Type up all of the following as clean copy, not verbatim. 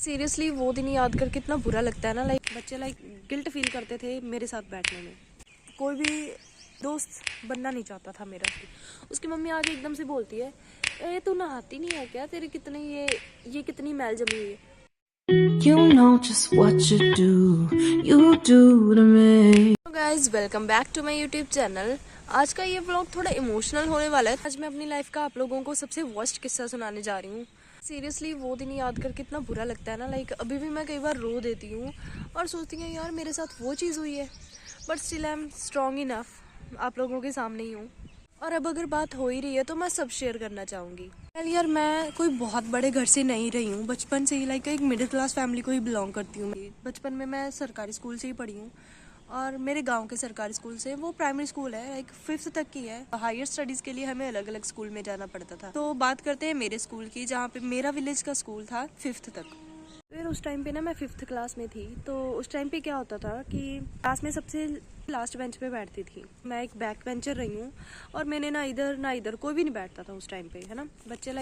Seriously वो दिन याद कर कितना बुरा लगता है ना। बच्चे गिल्ट फील करते थे मेरे साथ बैठने में। कोई भी दोस्त बनना नहीं चाहता था मेरा। उसकी मम्मी आके एकदम से बोलती है, ए तू नहाती नहीं है क्या, तेरे कितने ये कितनी मैल जमी हुई है। You know just what you do to me. Guys welcome back to my YouTube channel. आज का ये व्लॉग थोड़ा इमोशनल होने वाला है। आज मैं अपनी लाइफ का आप लोगों को सबसे वर्स्ट किस्सा सुनाने जा रही हूँ। सीरियसली वो दिन याद कर कितना बुरा लगता है ना। अभी भी मैं कई बार रो देती हूँ और सोचती हूँ यार मेरे साथ वो चीज़ हुई है, but still I am strong enough आप लोगों के सामने ही हूँ। और अब अगर बात हो ही रही है तो मैं सब शेयर करना चाहूँगी। यार मैं कोई बहुत बड़े घर से नहीं रही हूँ, बचपन से ही एक मिडिल क्लास फैमिली को ही बिलोंग करती हूँ। बचपन में मैं सरकारी स्कूल से ही पढ़ी हूँ और मेरे गांव के सरकारी स्कूल से, वो प्राइमरी स्कूल है, 5th तक की है। हायर स्टडीज़ के लिए हमें अलग अलग स्कूल में जाना पड़ता था। तो बात करते हैं मेरे स्कूल की, जहाँ पे मेरा विलेज का स्कूल था 5th तक। फिर उस टाइम पे ना मैं 5th क्लास में थी। तो उस टाइम पे क्या होता था कि क्लास में सबसे लास्ट बेंच पे बैठती थी। मैं एक बैक बेंचर रही हूँ और मैंने ना इधर कोई भी नहीं बैठता था उस टाइम पे, है ना। बच्चे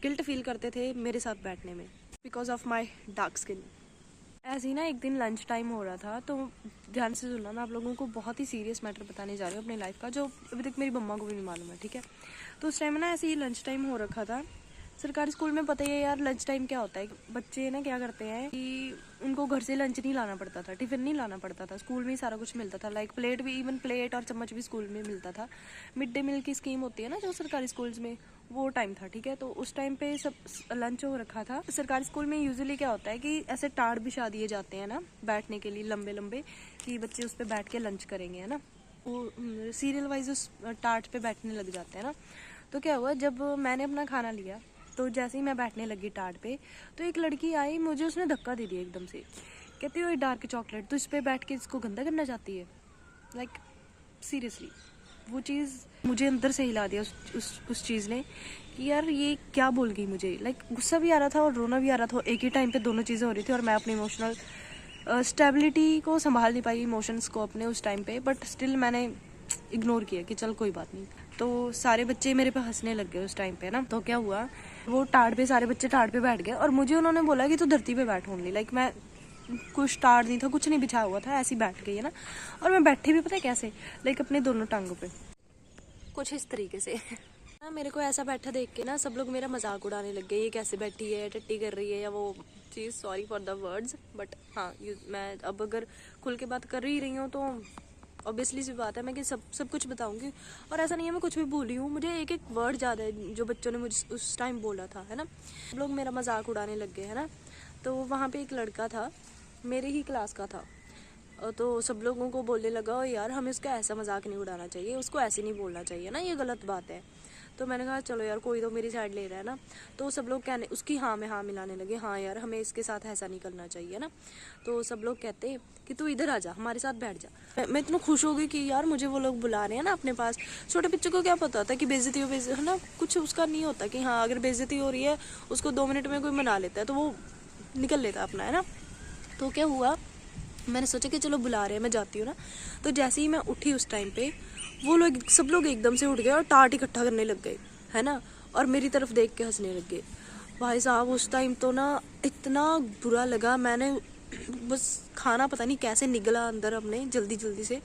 गिल्ट फील करते थे मेरे साथ बैठने में because of my dark skin. ऐसे ही ना एक दिन लंच टाइम हो रहा था, तो ध्यान से सुनना, मैं आप लोगों को बहुत ही सीरियस मैटर बताने जा रही हूँ अपनी लाइफ का, जो अभी तक मेरी मम्मा को भी नहीं मालूम है, ठीक है। तो उस टाइम में ना ऐसे ही लंच टाइम हो रखा था। सरकारी स्कूल में पता ही है यार लंच टाइम क्या होता है। बच्चे ना क्या करते हैं कि उनको घर से लंच नहीं लाना पड़ता था, टिफिन नहीं लाना पड़ता था, स्कूल में ही सारा कुछ मिलता था। प्लेट भी, इवन प्लेट और चम्मच भी स्कूल में मिलता था। मिड डे मील की स्कीम होती है ना जो सरकारी स्कूल्स में, वो टाइम था, ठीक है। तो उस टाइम पे सब लंच हो रखा था। सरकारी स्कूल में यूजुअली क्या होता है कि ऐसे टाट बिछा दिए जाते हैं ना बैठने के लिए, लंबे लंबे, कि बच्चे उस पर बैठ के लंच करेंगे, है ना। वो सीरियल वाइज उस टाट पे बैठने लग जाते हैं ना। तो क्या हुआ, जब मैंने अपना खाना लिया तो जैसे ही मैं बैठने लगी टाट पे, तो एक लड़की आई, मुझे उसने धक्का दे दिया एकदम से। कहती है, डार्क चॉकलेट तो इस पे बैठ के इसको गंदा करना चाहती है। सीरियसली वो चीज़ मुझे अंदर से हिला दिया उस चीज़ ने, कि यार ये क्या बोल गई मुझे। गुस्सा भी आ रहा था और रोना भी आ रहा था, एक ही टाइम पे दोनों चीज़ें हो रही थी। और मैं अपनी इमोशनल स्टेबिलिटी को संभाल नहीं पाई, इमोशंस को अपने उस टाइम पे, बट स्टिल मैंने इग्नोर किया कि चल कोई बात नहीं। तो सारे बच्चे मेरे पे हंसने लग गए उस टाइम पे ना। तो क्या हुआ, वो टाट पे, सारे बच्चे टाट पे बैठ गए और मुझे उन्होंने बोला कि तू धरती पे बैठ ओनली। मैं, कुछ टाट नहीं था, कुछ नहीं बिछा हुआ था, ऐसी बैठ गई है ना। और मैं बैठी भी पता है कैसे, अपने दोनों टांगों पे, कुछ इस तरीके से ना। मेरे को ऐसा बैठा देख के ना सब लोग मेरा मजाक उड़ाने लग गए, ये कैसे बैठी है, टट्टी कर रही है या वो चीज़। Sorry for the words, but हाँ मैं अब अगर खुल के बात कर ही रही हूँ तो ऑब्वियसली सी बात है मैं कि सब कुछ बताऊंगी। और ऐसा नहीं है मैं कुछ भी भूल रही हूँ, मुझे एक एक वर्ड याद है जो बच्चों ने मुझे उस टाइम बोला था, है ना। लोग मेरा मजाक उड़ाने लग गए, है ना। तो वहाँ पे एक लड़का था, मेरे ही क्लास का था। तो सब लोगों को बोलने लगा, यार हमें उसका ऐसा मजाक नहीं उड़ाना चाहिए, उसको ऐसे नहीं बोलना चाहिए ना, ये गलत बात है। तो मैंने कहा चलो यार कोई तो मेरी साइड ले रहा है ना। तो सब लोग कहने, उसकी हाँ में हाँ मिलाने लगे, हाँ यार हमें इसके साथ ऐसा नहीं करना चाहिए ना। तो सब लोग कहते कि तू इधर आ जा, हमारे साथ बैठ जा। मैं इतना खुश हो गई कि यार मुझे वो लोग बुला रहे हैं ना अपने पास। छोटे बच्चों को क्या पता होता कि बेइज्जती हो, है ना, कुछ उसका नहीं होता कि हाँ अगर बेइज्जती हो रही है उसको 2 मिनट में कोई मना लेता है तो वो निकल लेता अपना, है ना। तो क्या हुआ, मैंने सोचा कि चलो बुला रहे हैं, मैं जाती हूँ ना। तो जैसे ही मैं उठी उस टाइम पे, वो लोग, सब लोग एकदम से उठ गए और टाट इकट्ठा करने लग गए, है ना। और मेरी तरफ देख के हंसने लग गए। भाई साहब उस टाइम तो ना इतना बुरा लगा, मैंने बस खाना पता नहीं कैसे निकला अंदर अपने जल्दी जल्दी से,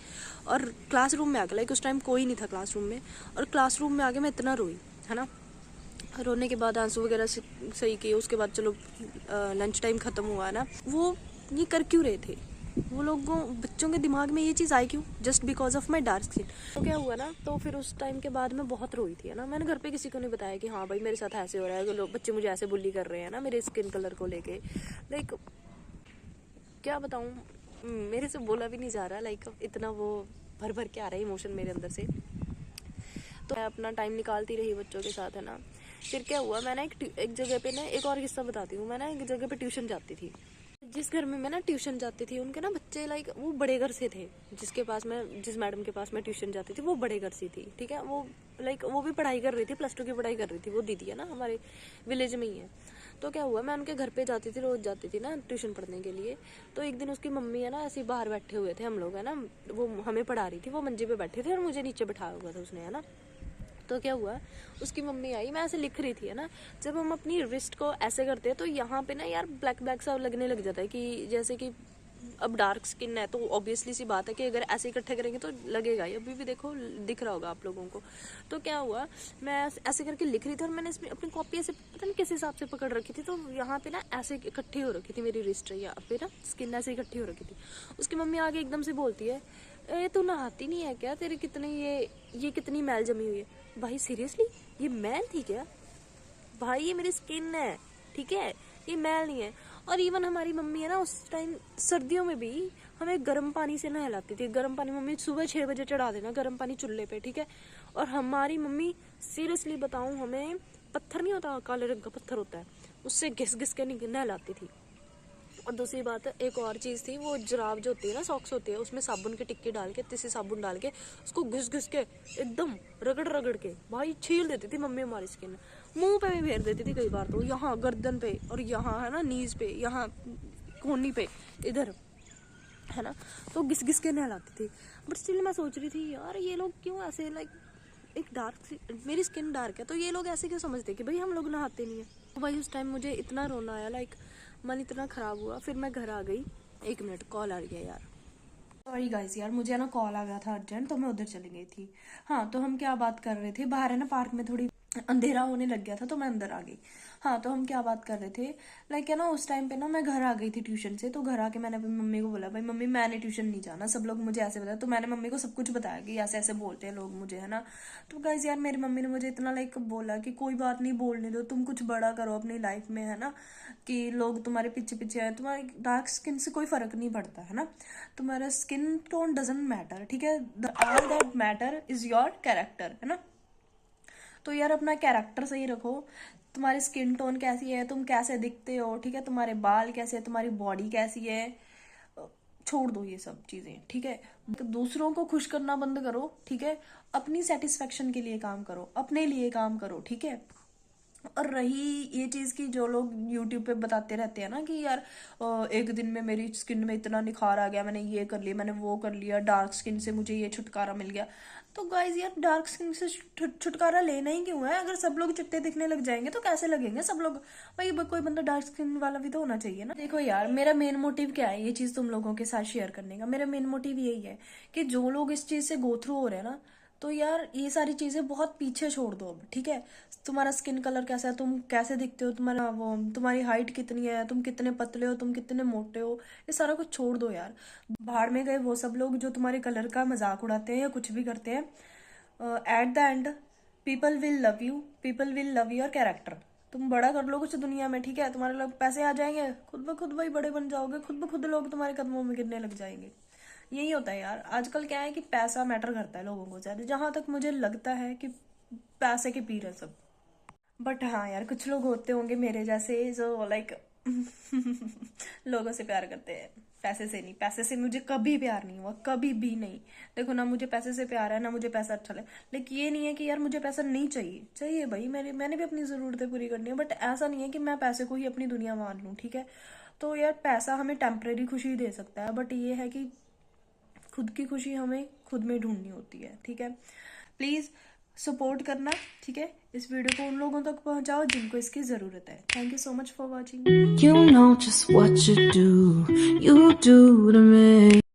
और क्लासरूम में आ गया। उस टाइम कोई नहीं था क्लासरूम में, और क्लासरूम में आके मैं इतना रोई, है ना। रोने के बाद आंसू वगैरह सही किए, उसके बाद चलो लंच टाइम ख़त्म हुआ ना। वो ये कर क्यों रहे थे वो लोगों, बच्चों के दिमाग में ये चीज़ आई क्यों, just because of my dark skin. तो क्या हुआ ना, तो फिर उस टाइम के बाद मैं बहुत रोई थी, है ना। मैंने घर पे किसी को नहीं बताया कि हाँ भाई मेरे साथ ऐसे हो रहा है, लोग बच्चे मुझे ऐसे बुली कर रहे हैं ना मेरे स्किन कलर को लेके। क्या बताऊँ, मेरे से बोला भी नहीं जा रहा। इतना वो भर भर के आ रहा है इमोशन मेरे अंदर से। तो मैं अपना टाइम निकालती रही बच्चों के साथ, है ना। फिर क्या हुआ, मैं ना एक जगह पे ना, एक और किस्सा बताती हूँ। मैं ना एक जगह पे ट्यूशन जाती थी। जिस घर में मैं ना ट्यूशन जाती थी उनके ना बच्चे वो बड़े घर से थे। जिस मैडम के पास मैं ट्यूशन जाती थी वो बड़े घर से थी, ठीक है। वो भी पढ़ाई कर रही थी, +2 की पढ़ाई कर रही थी। वो दीदी है ना, हमारे विलेज में ही है। तो क्या हुआ, मैं उनके घर पे जाती थी, रोज जाती थी ना ट्यूशन पढ़ने के लिए। तो एक दिन उसकी मम्मी है ना, ऐसे बाहर बैठे हुए थे हम लोग, है ना। वो हमें पढ़ा रही थी, वो मंजे पे बैठे थे और मुझे नीचे बैठाया हुआ था उसने, है ना। तो क्या हुआ, उसकी मम्मी आई, मैं ऐसे लिख रही थी है ना, जब हम अपनी रिस्ट को ऐसे करते हैं तो यहाँ पे ना यार ब्लैक ब्लैक सा लगने लग जाता है, कि जैसे कि अब डार्क स्किन है तो ऑब्वियसली सी बात है कि अगर ऐसे इकट्ठे करेंगे तो लगेगा ही। अभी भी देखो दिख रहा होगा आप लोगों को। तो क्या हुआ, मैं ऐसे करके लिख रही थी और मैंने इसमें अपनी कॉपी ऐसे पता नहीं किस हिसाब से पकड़ रखी थी, तो यहाँ पे ना ऐसे इकट्ठी हो रखी थी मेरी रिस्ट, यहाँ पे ना स्किन ऐसे इकट्ठी हो रखी थी। उसकी मम्मी आगे एकदम से बोलती है, ए तू नहाती नहीं है क्या, तेरे कितने ये कितनी मैल जमी हुई है। भाई सीरियसली ये मैल थी क्या भाई, ये मेरी स्किन है ठीक है, ये मैल नहीं है। और इवन हमारी मम्मी है ना उस टाइम सर्दियों में भी हमें गर्म पानी से नहलाती थी। गर्म पानी मम्मी सुबह 6 बजे चढ़ा देना गर्म पानी चूल्हे पे, ठीक है। और हमारी मम्मी सीरियसली बताऊं, हमें पत्थर नहीं होता, काले रंग का पत्थर होता है, उससे घिस घिस के नहलाती थी। और दूसरी बात एक और चीज़ थी, वो जुराब जो होती है ना, सॉक्स होती है, उसमें साबुन की टिक्की डाल के, तिस्सी साबुन डाल के उसको घिस घिस के एकदम रगड़ रगड़ के भाई छील देती थी मम्मी हमारी स्किन। मुंह पे भी फेर देती थी कई बार, तो यहाँ गर्दन पे और यहाँ है ना नीज पे, यहाँ कोहनी पे, इधर है ना, तो घिस घिस के नहलाती थी। बट स्टिल मैं सोच रही थी यार ये लोग क्यों ऐसे, लाइक एक डार्क, मेरी स्किन डार्क है तो ये लोग ऐसे क्यों समझते कि भाई हम लोग नहाते नहीं है। तो भाई उस टाइम मुझे इतना रोना आया, लाइक मन इतना ख़राब हुआ। फिर मैं घर आ गई, 1 मिनट कॉल आ गया यार, सॉरी गाइस यार, मुझे ना कॉल आ गया था अर्जेंट, तो मैं उधर चली गई थी। हाँ तो हम क्या बात कर रहे थे, बाहर है ना पार्क में थोड़ी अंधेरा होने लग गया था तो मैं अंदर आ गई। हाँ तो हम क्या बात कर रहे थे, लाइक है ना उस टाइम पे ना मैं घर आ गई थी ट्यूशन से, तो घर आके मैंने अपनी मम्मी को बोला, भाई मम्मी मैंने ट्यूशन नहीं जाना, सब लोग मुझे ऐसे बताया। तो मैंने मम्मी को सब कुछ बताया कि ऐसे ऐसे बोलते हैं लोग मुझे, है ना। तो गाइस यार मेरी मम्मी ने मुझे इतना लाइक बोला कि कोई बात नहीं, बोलने दो, तुम कुछ बड़ा करो अपनी लाइफ में, है ना, कि लोग तुम्हारे पीछे पीछे हैं, तुम्हारी डार्क स्किन से कोई फर्क नहीं पड़ता, है ना, तुम्हारा स्किन टोन डजेंट मैटर, ठीक है, the all that matter is your character, है ना। तो यार अपना कैरेक्टर सही रखो, तुम्हारी स्किन टोन कैसी है, तुम कैसे दिखते हो, ठीक है, तुम्हारे बाल कैसे है, तुम्हारी बॉडी कैसी है, छोड़ दो ये सब चीजें, ठीक है। तो दूसरों को खुश करना बंद करो, ठीक है, अपनी सेटिस्फेक्शन के लिए काम करो, अपने लिए काम करो, ठीक है। और रही ये चीज़ की, जो लोग यूट्यूब पे बताते रहते हैं ना कि यार एक दिन में मेरी स्किन में इतना निखार आ गया, मैंने ये कर लिया, मैंने वो कर लिया, डार्क स्किन से मुझे ये छुटकारा मिल गया। तो गाइज यार डार्क स्किन से छुटकारा लेना ही क्यों है, अगर सब लोग चिट्टे दिखने लग जाएंगे तो कैसे लगेंगे सब लोग। भाई कोई बंदा डार्क स्किन वाला भी तो होना चाहिए ना। देखो यार मेरा मेन मोटिव क्या है ये चीज़ तुम लोगों के साथ शेयर करने का, मेरा मेन मोटिव यही है कि जो लोग इस चीज़ से गो थ्रू हो रहे हैं ना, तो यार ये सारी चीज़ें बहुत पीछे छोड़ दो अब, ठीक है। तुम्हारा स्किन कलर कैसा है, तुम कैसे दिखते हो, तुम्हारा वो तुम्हारी हाइट कितनी है, तुम कितने पतले हो, तुम कितने मोटे हो, ये सारा कुछ छोड़ दो यार। भाड़ में गए वो सब लोग जो तुम्हारे कलर का मजाक उड़ाते हैं या कुछ भी करते हैं। At the end people will love you, people will love your character. तुम बड़ा कर लो कुछ दुनिया में, ठीक है, तुम्हारे लोग पैसे आ जाएंगे, खुद ब खुद वही बड़े बन जाओगे, खुद ब खुद लोग तुम्हारे कदमों में गिरने लग जाएंगे। यही होता है यार आजकल, क्या है कि पैसा मैटर करता है लोगों को ज्यादा, जहां तक मुझे लगता है कि पैसे के पीर है सब। बट हाँ यार कुछ लोग होते होंगे मेरे जैसे जो लाइक लोगों से प्यार करते हैं, पैसे से नहीं। पैसे से मुझे कभी प्यार नहीं हुआ, कभी भी नहीं। देखो ना मुझे पैसे से प्यार है ना मुझे पैसा अच्छा लगे, लेकिन ये नहीं है कि यार मुझे पैसा नहीं चाहिए, चाहिए भाई, मैंने भी अपनी ज़रूरतें पूरी करनी है, बट ऐसा नहीं है कि मैं पैसे को ही अपनी दुनिया मान लूँ, ठीक है। तो यार पैसा हमें टेम्परेरी खुशी दे सकता है, बट ये है कि खुद की खुशी हमें खुद में ढूंढनी होती है, ठीक है। प्लीज़ सपोर्ट करना, ठीक है, इस वीडियो को उन लोगों तक पहुंचाओ जिनको इसकी ज़रूरत है। Thank you so much for watching. You know just what you do to me.